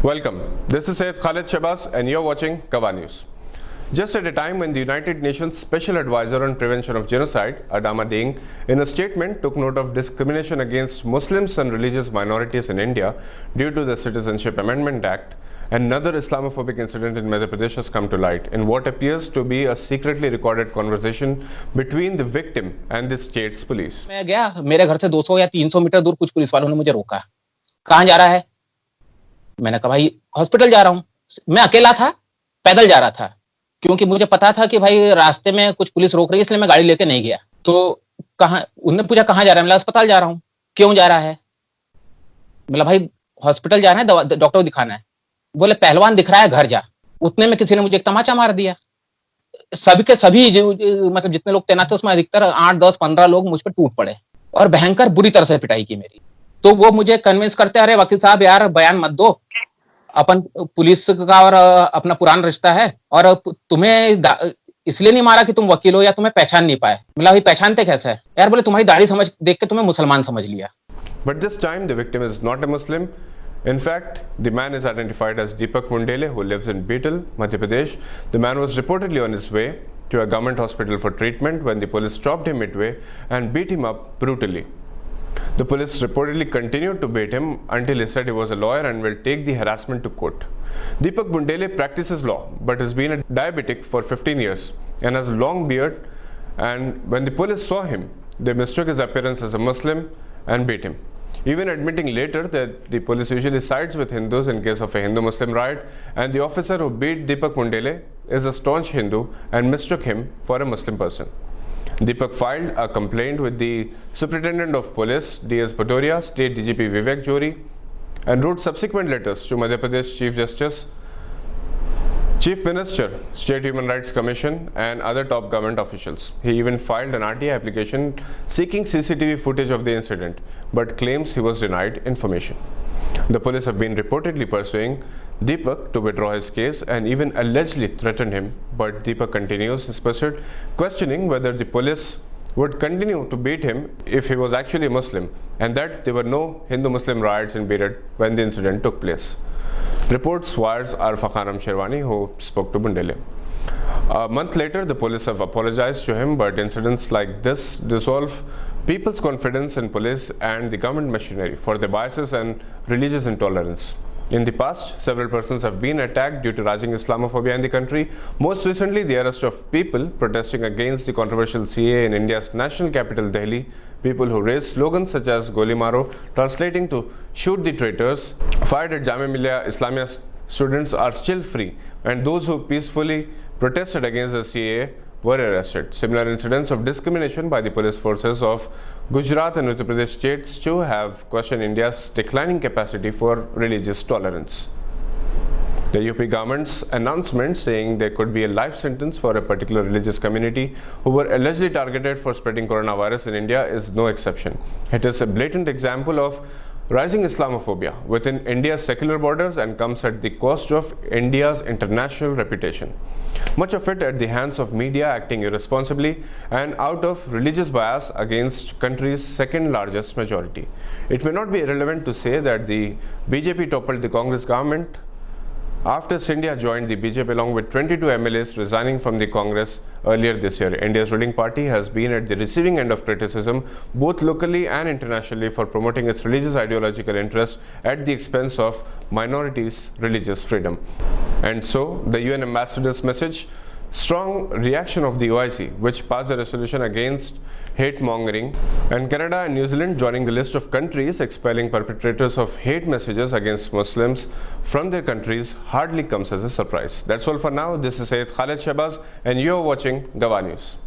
Welcome. This is Syed Khalid Shabazz and you're watching Gawah News. Just at a time when the United Nations Special Advisor on Prevention of Genocide, Adama Dieng, in a statement took note of discrimination against Muslims and religious minorities in India due to the Citizenship Amendment Act, another Islamophobic incident in Madhya Pradesh has come to light in what appears to be a secretly recorded conversation between the victim and the state's police. मैं गया, मेरे घर से 200 या 300 metre दूर कुछ police वालों ने मुझे रोका। कहाँ जा रहा है? मैंने कहा भाई हॉस्पिटल जा रहा हूँ। मैं अकेला था, पैदल जा रहा था, क्योंकि मुझे पता था कि भाई रास्ते में कुछ पुलिस रोक रही है, इसलिए मैं गाड़ी लेके नहीं गया। तो उन्होंने पूछा कहाँ जा रहा है? मैं अस्पताल जा रहा हूँ। क्यों जा रहा है? बोला भाई हॉस्पिटल जाना है, डॉक्टर को दिखाना है। बोले पहलवान दिख रहा है, घर जा। उतने में किसी ने मुझे एक तमाचा मार दिया। सभी के सभी मतलब जितने लोग तैनात थे उसमें अधिकतर 8, 10, 15 लोग मुझ पर टूट पड़े और भयंकर बुरी तरह से पिटाई की मेरी। तो वो मुझे कन्विंस करते, अरे वकील साहब यार बयान मत दो, अपन पुलिस का और अपना पुराना रिश्ता है और तुम्हें इसलिए नहीं मारा कि तुम वकील हो या तुम्हें पहचान नहीं पाए। मतलब भाई पहचानते कैसे है यार? बोले तुम्हारी दाढ़ी समझ देख के तुम्हें मुसलमान समझ लिया। But this time the victim is not a Muslim. In fact, the man is identified as Deepak Mundele, who lives in Beetal, Madhya Pradesh. The man was reportedly on his way to a government hospital for treatment when the police stopped him midway and beat him up brutally. The police reportedly continued to beat him until he said he was a lawyer and will take the harassment to court. Deepak Mundele practices law but has been a diabetic for 15 years and has a long beard, and when the police saw him, they mistook his appearance as a Muslim and beat him, even admitting later that the police usually sides with Hindus in case of a Hindu-Muslim riot, and the officer who beat Deepak Mundele is a staunch Hindu and mistook him for a Muslim person. Deepak filed a complaint with the Superintendent of Police, DS Bhadoria, State DGP Vivek Johri, and wrote subsequent letters to Madhya Pradesh Chief Justice, Chief Minister, State Human Rights Commission, and other top government officials. He even filed an RTI application seeking CCTV footage of the incident, but claims he was denied information. The police have been reportedly pursuing Deepak to withdraw his case and even allegedly threatened him, but Deepak continues his pursuit, questioning whether the police would continue to beat him if he was actually a Muslim and that there were no Hindu-Muslim riots in Beirut when the incident took place. Reports wires Arfa Khanam Sherwani, who spoke to Mundele. A month later, the police have apologized to him, but incidents like this dissolve people's confidence in police and the government machinery for their biases and religious intolerance. In the past, several persons have been attacked due to rising Islamophobia in the country. Most recently, the arrest of people protesting against the controversial CAA in India's national capital, Delhi. People who raised slogans such as Goli Maro, translating to shoot the traitors, fired at Jamia Millia Islamia students are still free, and those who peacefully protested against the CAA were arrested. Similar incidents of discrimination by the police forces of Gujarat and Uttar Pradesh states too have questioned India's declining capacity for religious tolerance. The UP government's announcement saying there could be a life sentence for a particular religious community who were allegedly targeted for spreading coronavirus in India is no exception. It is a blatant example of rising Islamophobia within India's secular borders and comes at the cost of India's international reputation. Much of it at the hands of media acting irresponsibly and out of religious bias against country's second largest majority. It may not be irrelevant to say that the BJP toppled the Congress government after Scindia joined the BJP along with 22 MLAs resigning from the Congress earlier this year. India's ruling party has been at the receiving end of criticism both locally and internationally for promoting its religious ideological interests at the expense of minorities' religious freedom. And so, the UN ambassador's message, strong reaction of the OIC, which passed a resolution against hate mongering, and Canada and New Zealand joining the list of countries expelling perpetrators of hate messages against Muslims from their countries, hardly comes as a surprise. That's all for now. This is Syed Khalid Shabazz and you're watching Gawah News.